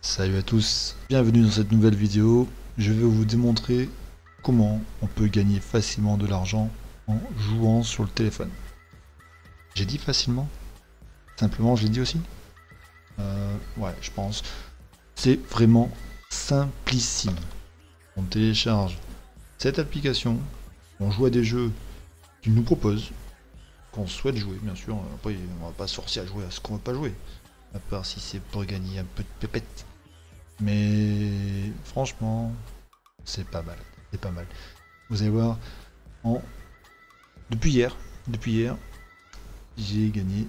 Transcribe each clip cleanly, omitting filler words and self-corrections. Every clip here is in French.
Salut à tous, bienvenue dans cette nouvelle vidéo. Je vais vous démontrer comment on peut gagner facilement de l'argent en jouant sur le téléphone. J'ai dit facilement? Simplement je l'ai dit aussi? Ouais, je pense. C'est vraiment simplissime. On télécharge cette application, on joue à des jeux qu'il nous propose, qu'on souhaite jouer bien sûr. Après on va pas se forcer à jouer à ce qu'on veut pas jouer, à part si c'est pour gagner un peu de pépette. Mais franchement, c'est pas mal. C'est pas mal. Vous allez voir, en... depuis hier, j'ai gagné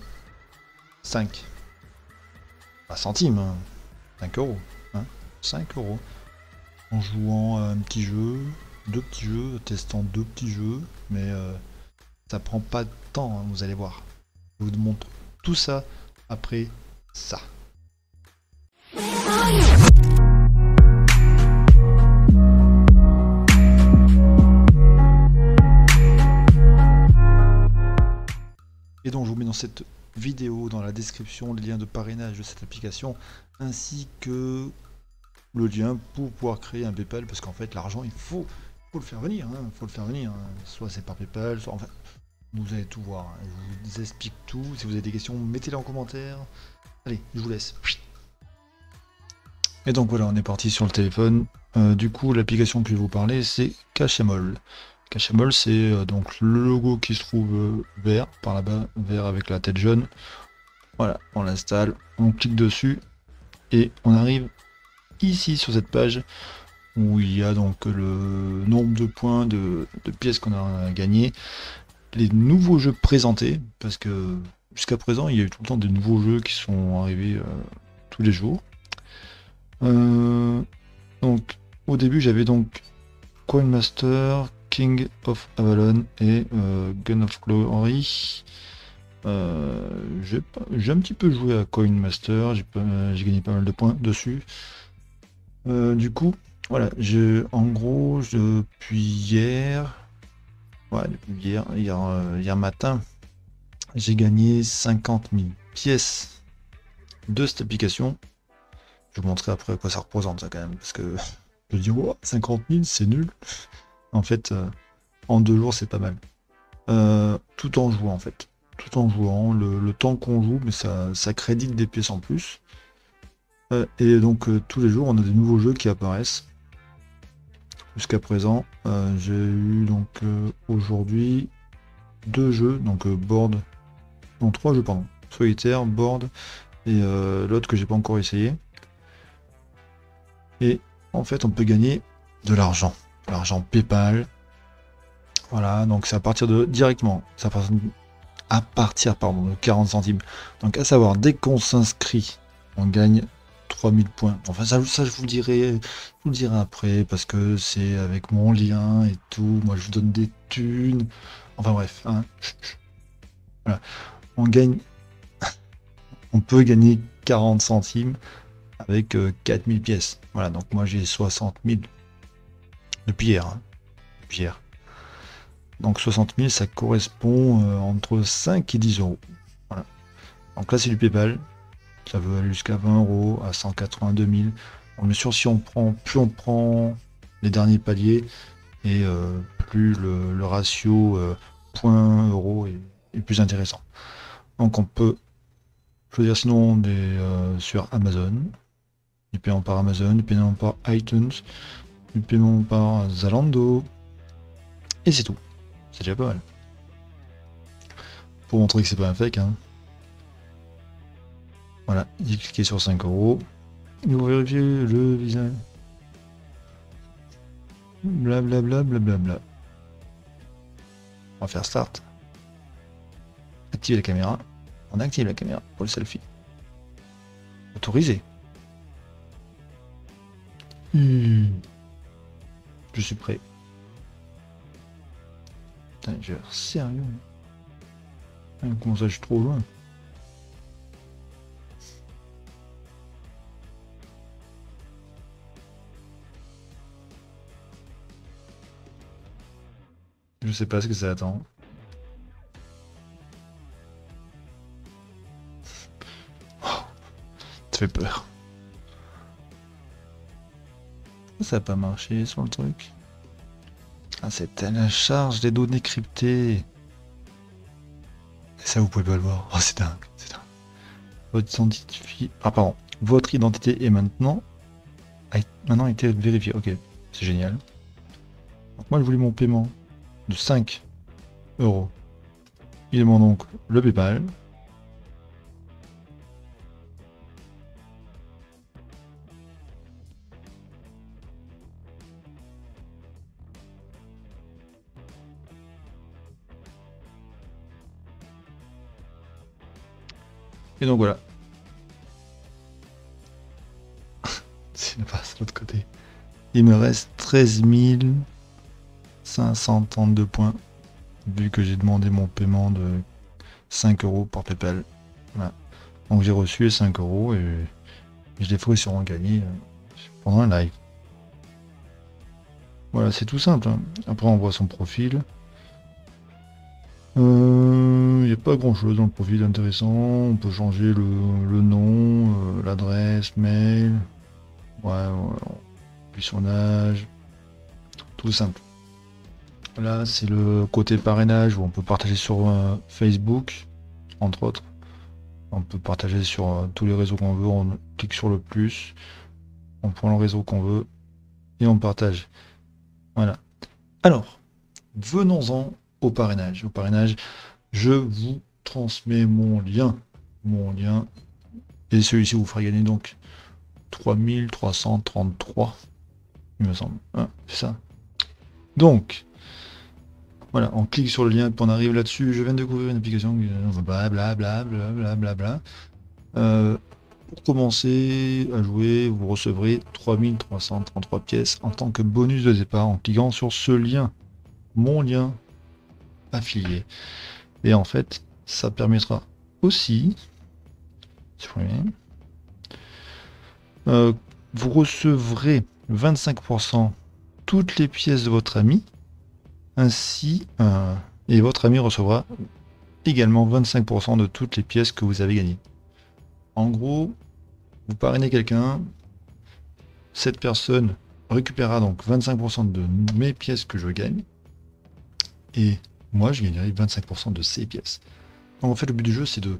5. Pas centimes, hein. 5 euros. Hein, 5 euros. En jouant à un petit jeu, deux petits jeux, testant deux petits jeux. Mais ça prend pas de temps, hein, vous allez voir. Je vous montre tout ça après ça. Et donc je vous mets dans cette vidéo, dans la description, le lien de parrainage de cette application, ainsi que le lien pour pouvoir créer un PayPal, parce qu'en fait l'argent faut le faire venir, hein, faut le faire venir, hein. Soit c'est par PayPal, soit enfin vous allez tout voir, hein. Je vous explique tout. Si vous avez des questions, mettez-les en commentaire. Allez, je vous laisse. Et donc voilà, on est parti sur le téléphone. Du coup, l'application que je vais vous parler, c'est Cachamol. Cachamol, c'est donc le logo qui se trouve vert, par là-bas, vert avec la tête jaune. Voilà, on l'installe, on clique dessus, et on arrive ici sur cette page, où il y a donc le nombre de points de pièces qu'on a gagné, les nouveaux jeux présentés, parce que jusqu'à présent, il y a eu tout le temps des nouveaux jeux qui sont arrivés tous les jours. Donc, au début, j'avais donc Coin Master, King of Avalon et Gun of Glory. J'ai un petit peu joué à Coin Master, j'ai gagné pas mal de points dessus. Du coup, voilà, en gros, depuis hier, ouais, hier matin, j'ai gagné 50 000 pièces de cette application. Je vais vous montrer après à quoi ça représente, ça, quand même, parce que je dis, oh, 50 000, c'est nul. En fait, en 2 jours, c'est pas mal. Tout en jouant, en fait. Tout en jouant, le temps qu'on joue, mais ça crédite des pièces en plus. Et donc, tous les jours, on a des nouveaux jeux qui apparaissent. Jusqu'à présent, j'ai eu donc aujourd'hui 2 jeux, donc board, non 3 jeux, pardon. Solitaire, board, et l'autre que j'ai pas encore essayé. Et en fait, on peut gagner de l'argent. L'argent PayPal. Voilà, donc c'est à partir de directement. C'est à partir pardon, de 40 centimes. Donc à savoir, dès qu'on s'inscrit, on gagne 3000 points. Enfin ça je vous le dirai après, parce que c'est avec mon lien et tout. Moi je vous donne des thunes. Enfin bref, hein. Voilà. On gagne. On peut gagner 40 centimes avec 4000 pièces. Voilà, donc moi j'ai 60 000 depuis hier. Hein. Depuis hier. Donc 60 000, ça correspond entre 5 et 10 euros. Voilà. Donc là, c'est du PayPal. Ça veut aller jusqu'à 20 euros, à 182 000. Bon, bien sûr, plus on prend les derniers paliers, et plus le ratio points-euros est plus intéressant. Donc on peut choisir sinon sur Amazon, du paiement par Amazon, du paiement par iTunes, du paiement par Zalando, et c'est tout. C'est déjà pas mal. Pour montrer que c'est pas un fake, hein. Voilà, j'ai cliqué sur 5 euros. Il faut vérifier le visage. Blablabla, blablabla. On va faire start. Activer la caméra. On active la caméra pour le selfie. Autorisé. Je suis prêt. Putain, j'ai l'air sérieux. Comment ça, je suis trop loin. Je sais pas ce que ça attend. Oh, ça fait peur. Pourquoi ça n'a pas marché sur le truc? Ah, c'est à la charge des données cryptées. Et ça, vous pouvez pas le voir. Oh, c'est dingue, c'est dingue. Votre identité est maintenant été vérifiée. Ok, c'est génial. Donc moi, je voulais mon paiement de 5 euros. Il demande donc le PayPal. Et donc voilà. C'est l'autre côté. Il me reste 13 532 points. Vu que j'ai demandé mon paiement de 5 euros par PayPal. Voilà. Donc j'ai reçu les 5 euros et je les ferai sûrement gagner pendant un live. Voilà, c'est tout simple. Hein. Après, on voit son profil. Il n'y a pas grand chose dans le profil intéressant. On peut changer le nom, l'adresse, mail. Ouais, puis son âge. Tout simple. Là, c'est le côté parrainage où on peut partager sur Facebook, entre autres. On peut partager sur tous les réseaux qu'on veut. On clique sur le plus. On prend le réseau qu'on veut. Et on partage. Voilà. Alors, venons-en au parrainage. Au parrainage, je vous transmets mon lien. Et celui-ci vous fera gagner donc 3333, il me semble. Hein, c'est ça. Donc, voilà, on clique sur le lien, puis on arrive là-dessus. Je viens de découvrir une application, blablabla. Pour commencer à jouer, vous recevrez 3333 pièces en tant que bonus de départ en cliquant sur ce lien, mon lien affilié. Et en fait, ça permettra aussi, vous recevrez 25% toutes les pièces de votre ami, ainsi, et votre ami recevra également 25% de toutes les pièces que vous avez gagnées. En gros, vous parrainez quelqu'un, cette personne récupérera donc 25% de mes pièces que je gagne, et moi je gagnerai 25% de ses pièces. Donc en fait le but du jeu c'est de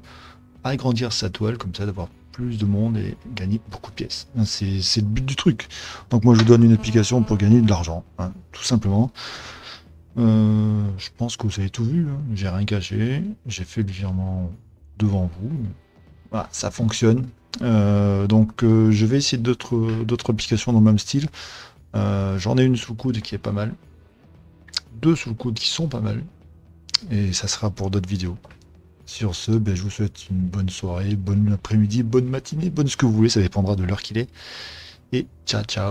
agrandir sa toile, comme ça d'avoir plus de monde et gagner beaucoup de pièces. C'est le but du truc. Donc moi je vous donne une application pour gagner de l'argent, hein, tout simplement. Je pense que vous avez tout vu, hein. J'ai rien caché, j'ai fait le virement devant vous. Voilà, ça fonctionne. Donc je vais essayer d'autres applications dans le même style. J'en ai une sous le coude qui est pas mal. 2 sous le coude qui sont pas mal. Et ça sera pour d'autres vidéos. Sur ce, je vous souhaite une bonne soirée, bonne après-midi, bonne matinée, bonne ce que vous voulez, ça dépendra de l'heure qu'il est. Et ciao ciao.